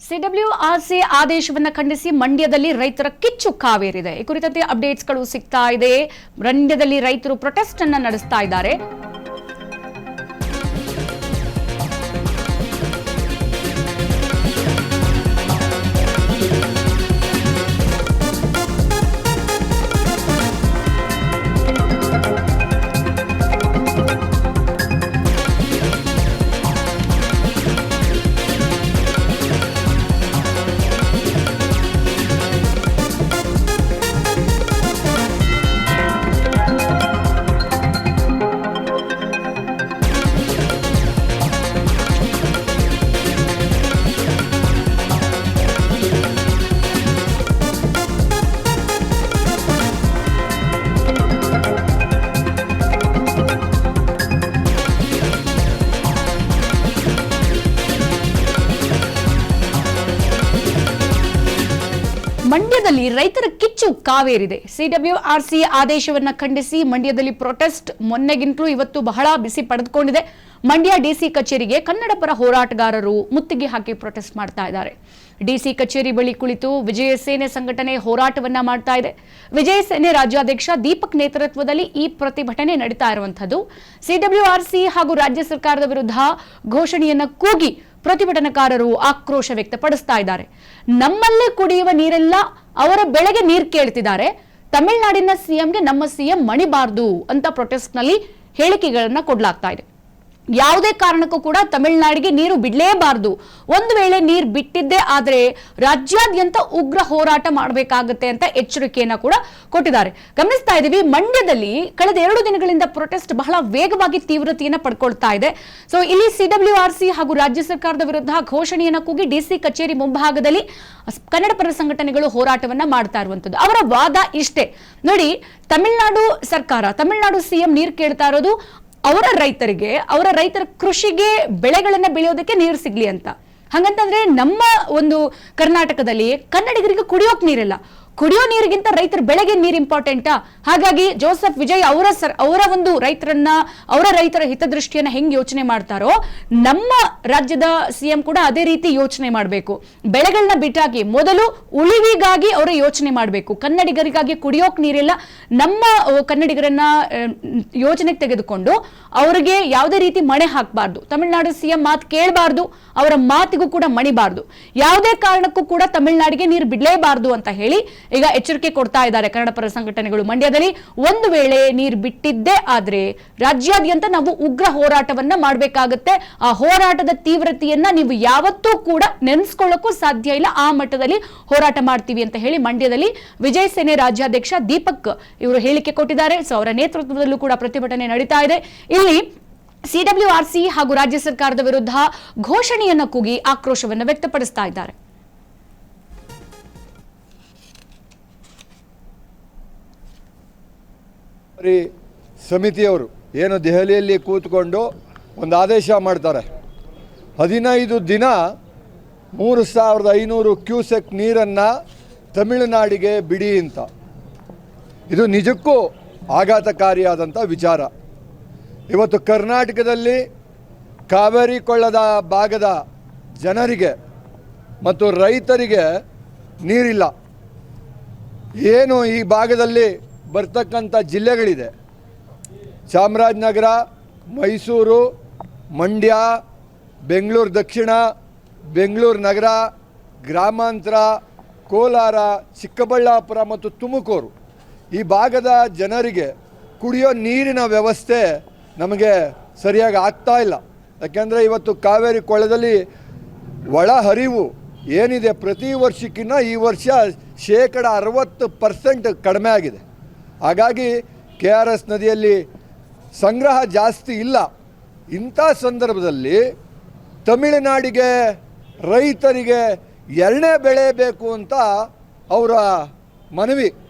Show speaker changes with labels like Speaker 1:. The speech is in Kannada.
Speaker 1: ಸಿಡಬ್ಲ್ಯೂಆರ್ಸಿ ಆದೇಶವನ್ನು ಖಂಡಿಸಿ ಮಂಡ್ಯದಲ್ಲಿ ರೈತರ ಕಿಚ್ಚು ಕಾವೇರಿದೆ. ಈ ಕುರಿತಂತೆ ಅಪ್ಡೇಟ್ಸ್ಗಳು ಸಿಗ್ತಾ ಇದೆ. ಮಂಡ್ಯದಲ್ಲಿ ರೈತರು ಪ್ರೊಟೆಸ್ಟ್ ಅನ್ನು ನಡೆಸ್ತಾ ಇದ್ದಾರೆ. ಮಂಡ್ಯದಲ್ಲಿ ರೈತರ ಕಿಚ್ಚು ಕಾವೇರಿದೆ. ಸಿಡಬ್ಲ್ಯೂಆರ್ಸಿ ಆದೇಶವನ್ನು ಖಂಡಿಸಿ ಮಂಡ್ಯದಲ್ಲಿ ಪ್ರೊಟೆಸ್ಟ್ ಮೊನ್ನೆಗಿಂತಲೂ ಇವತ್ತು ಬಹಳ ಬಿಸಿ ಪಡೆದುಕೊಂಡಿದೆ. ಮಂಡ್ಯ ಡಿಸಿ ಕಚೇರಿಗೆ ಕನ್ನಡ ಪರ ಹೋರಾಟಗಾರರು ಮುತ್ತಿಗೆ ಹಾಕಿ ಪ್ರೊಟೆಸ್ಟ್ ಮಾಡ್ತಾ ಇದ್ದಾರೆ. ಡಿಸಿ ಕಚೇರಿ ಬಳಿ ಕುಳಿತು ವಿಜಯ ಸೇನೆ ಸಂಘಟನೆ ಹೋರಾಟವನ್ನ ಮಾಡ್ತಾ ಇದೆ. ವಿಜಯ ಸೇನೆ ರಾಜ್ಯಾಧ್ಯಕ್ಷ ದೀಪಕ್ ನೇತೃತ್ವದಲ್ಲಿ ಈ ಪ್ರತಿಭಟನೆ ನಡೀತಾ ಇರುವಂತದ್ದು. ಸಿಡಬ್ಲ್ಯೂಆರ್ಸಿ ಹಾಗೂ ರಾಜ್ಯ ಸರ್ಕಾರದ ವಿರುದ್ಧ ಘೋಷಣೆಯನ್ನ ಕೂಗಿ ಪ್ರತಿಭಟನಾಕಾರರು ಆಕ್ರೋಶ ವ್ಯಕ್ತಪಡಿಸ್ತಾ ಇದ್ದಾರೆ. ನಮ್ಮಲ್ಲೇ ಕುಡಿಯುವ ನೀರೆಲ್ಲ ಅವರ ಬೆಳೆಗೆ ನೀರು ಕೇಳ್ತಿದ್ದಾರೆ. ತಮಿಳುನಾಡಿನ ಸಿಎಂಗೆ ನಮ್ಮ ಸಿಎಂ ಮಣಿಬಾರ್ದು ಅಂತ ಪ್ರೊಟೆಸ್ಟ್ ನಲ್ಲಿ ಹೇಳಿಕೆಗಳನ್ನ ಕೊಡಲಾಗ್ತಾ ಇದೆ. ಯಾವುದೇ ಕಾರಣಕ್ಕೂ ಕೂಡ ತಮಿಳುನಾಡಿಗೆ ನೀರು ಬಿಡಲೇಬಾರದು. ಒಂದು ವೇಳೆ ನೀರು ಬಿಟ್ಟಿದ್ದೇ ಆದ್ರೆ ರಾಜ್ಯಾದ್ಯಂತ ಉಗ್ರ ಹೋರಾಟ ಮಾಡಬೇಕಾಗುತ್ತೆ ಅಂತ ಎಚ್ಚರಿಕೆಯನ್ನ ಕೂಡ ಕೊಟ್ಟಿದ್ದಾರೆ. ಗಮನಿಸ್ತಾ ಇದೀವಿ, ಮಂಡ್ಯದಲ್ಲಿ ಕಳೆದ 2 ದಿನಗಳಿಂದ ಪ್ರೊಟೆಸ್ಟ್ ಬಹಳ ವೇಗವಾಗಿ ತೀವ್ರತೆಯನ್ನ ಪಡ್ಕೊಳ್ತಾ ಇದೆ. ಸೊ ಇಲ್ಲಿ ಸಿಡಬ್ಲ್ಯೂಆರ್ಸಿ ಹಾಗೂ ರಾಜ್ಯ ಸರ್ಕಾರದ ವಿರುದ್ಧ ಘೋಷಣೆಯನ್ನ ಕೂಗಿ ಡಿಸಿ ಕಚೇರಿ ಮುಂಭಾಗದಲ್ಲಿ ಕನ್ನಡ ಪರ ಸಂಘಟನೆಗಳು ಹೋರಾಟವನ್ನ ಮಾಡ್ತಾ ಇರುವಂತದ್ದು. ಅವರ ವಾದ ಇಷ್ಟೇ ನೋಡಿ, ತಮಿಳುನಾಡು ಸಿಎಂ ನೀರು ಕೇಳ್ತಾ ಇರೋದು ಅವರ ರೈತರ ಕೃಷಿಗೆ ಬೆಳೆಗಳನ್ನ ಬೆಳೆಯೋದಕ್ಕೆ ನೀರು ಸಿಗ್ಲಿ ಅಂತ. ಹಾಗಂತಂದ್ರೆ ನಮ್ಮ ಒಂದು ಕರ್ನಾಟಕದಲ್ಲಿ ಕನ್ನಡಿಗರಿಗೆ ಕುಡಿಯೋಕ್ ನೀರಿಲ್ಲ. ಕುಡಿಯೋ ನೀರಿಗಿಂತ ರೈತರ ಬೆಳೆಗೆ ನೀರು ಇಂಪಾರ್ಟೆಂಟಾ? ಹಾಗಾಗಿ ಜೋಸೆಫ್ ವಿಜಯ್ ಅವರ ಒಂದು ರೈತರ ಹಿತದೃಷ್ಟಿಯನ್ನ ಹೆಂಗ್ ಯೋಚನೆ ಮಾಡ್ತಾರೋ, ನಮ್ಮ ರಾಜ್ಯದ ಸಿಎಂ ಕೂಡ ಅದೇ ರೀತಿ ಯೋಚನೆ ಮಾಡಬೇಕು. ಬೆಳೆಗಳನ್ನ ಬಿಟ್ಟಾಗಿ ಮೊದಲು ಉಳಿವಿಗಾಗಿ ಅವರು ಯೋಚನೆ ಮಾಡಬೇಕು. ಕನ್ನಡಿಗರಿಗಾಗಿ ಕುಡಿಯೋಕ್ ನೀರಿಲ್ಲ, ನಮ್ಮ ಕನ್ನಡಿಗರನ್ನ ಯೋಚನೆಗೆ ತೆಗೆದುಕೊಂಡು ಅವರಿಗೆ ಯಾವುದೇ ರೀತಿ ಮಣೆ ಹಾಕಬಾರ್ದು. ತಮಿಳುನಾಡು ಸಿಎಂ ಮಾತು ಕೇಳಬಾರ್ದು, ಅವರ ಮಾತಿಗೂ ಕೂಡ ಮಣಿಬಾರ್ದು. ಯಾವುದೇ ಕಾರಣಕ್ಕೂ ಕೂಡ ತಮಿಳುನಾಡಿಗೆ ನೀರು ಬಿಡಲೇಬಾರ್ದು ಅಂತ ಹೇಳಿ ಈಗ ಎಚ್ಚರಿಕೆ ಕೊಡ್ತಾ ಇದ್ದಾರೆ ಕನ್ನಡ ಪರ ಸಂಘಟನೆಗಳು. ಮಂಡ್ಯದಲ್ಲಿ ಒಂದು ವೇಳೆ ನೀರು ಬಿಟ್ಟಿದ್ದೇ ಆದ್ರೆ ರಾಜ್ಯಾದ್ಯಂತ ನಾವು ಉಗ್ರ ಹೋರಾಟವನ್ನ ಮಾಡಬೇಕಾಗುತ್ತೆ. ಆ ಹೋರಾಟದ ತೀವ್ರತೆಯನ್ನ ನೀವು ಯಾವತ್ತೂ ಕೂಡ ನೆನೆಸ್ಕೊಳ್ಳೋಕ್ಕೂ ಸಾಧ್ಯ ಇಲ್ಲ. ಆ ಮಟ್ಟದಲ್ಲಿ ಹೋರಾಟ ಮಾಡ್ತೀವಿ ಅಂತ ಹೇಳಿ ಮಂಡ್ಯದಲ್ಲಿ ವಿಜಯ ಸೇನೆ ರಾಜ್ಯಾಧ್ಯಕ್ಷ ದೀಪಕ್ ಇವರು ಹೇಳಿಕೆ ಕೊಟ್ಟಿದ್ದಾರೆ. ಸೊ ಅವರ ನೇತೃತ್ವದಲ್ಲೂ ಕೂಡ ಪ್ರತಿಭಟನೆ ನಡೀತಾ ಇದೆ. ಇಲ್ಲಿ ಸಿಡಬ್ಲ್ಯೂಆರ್ಸಿ ಹಾಗೂ ರಾಜ್ಯ ಸರ್ಕಾರದ ವಿರುದ್ಧ ಘೋಷಣೆಯನ್ನ ಕೂಗಿ ಆಕ್ರೋಶವನ್ನು ವ್ಯಕ್ತಪಡಿಸ್ತಾ ಇದ್ದಾರೆ.
Speaker 2: ಸಮಿತಿಯವರು ಏನು ದೆಹಲಿಯಲ್ಲಿ ಕೂತ್ಕೊಂಡು ಒಂದು ಆದೇಶ ಮಾಡ್ತಾರೆ, 15 ದಿನ 3500 ಕ್ಯೂಸೆಕ್ ನೀರನ್ನು ತಮಿಳುನಾಡಿಗೆ ಬಿಡಿ ಅಂತ. ಇದು ನಿಜಕ್ಕೂ ಆಘಾತಕಾರಿಯಾದಂಥ ವಿಚಾರ. ಇವತ್ತು ಕರ್ನಾಟಕದಲ್ಲಿ ಕಾವೇರಿ ಕೊಳ್ಳದ ಭಾಗದ ಜನರಿಗೆ ಮತ್ತು ರೈತರಿಗೆ ನೀರಿಲ್ಲ. ಏನು ಈ ಭಾಗದಲ್ಲಿ ಬರ್ತಕ್ಕಂಥ ಜಿಲ್ಲೆಗಳಿದೆ, ಚಾಮರಾಜನಗರ, ಮೈಸೂರು, ಮಂಡ್ಯ, ಬೆಂಗಳೂರು ದಕ್ಷಿಣ, ಬೆಂಗಳೂರು ನಗರ, ಗ್ರಾಮಾಂತರ, ಕೋಲಾರ, ಚಿಕ್ಕಬಳ್ಳಾಪುರ ಮತ್ತು ತುಮಕೂರು ಈ ಭಾಗದ ಜನರಿಗೆ ಕುಡಿಯೋ ನೀರಿನ ವ್ಯವಸ್ಥೆ ನಮಗೆ ಸರಿಯಾಗಿ ಆಗ್ತಾ ಇಲ್ಲ. ಯಾಕೆಂದರೆ ಇವತ್ತು ಕಾವೇರಿ ಕೊಳ್ಳದಲ್ಲಿ ಒಳ ಹರಿವು ಏನಿದೆ ಪ್ರತಿ ವರ್ಷಕ್ಕಿಂತ ಈ ವರ್ಷ 60% ಕಡಿಮೆ ಆಗಿದೆ. ಹಾಗಾಗಿ KRS ನದಿಯಲ್ಲಿ ಸಂಗ್ರಹ ಜಾಸ್ತಿ ಇಲ್ಲ. ಇಂಥ ಸಂದರ್ಭದಲ್ಲಿ ತಮಿಳುನಾಡಿಗೆ ರೈತರಿಗೆ 2ನೇ ಬೆಳೆ ಬೇಕು ಅಂತ ಅವರ ಮನವಿ.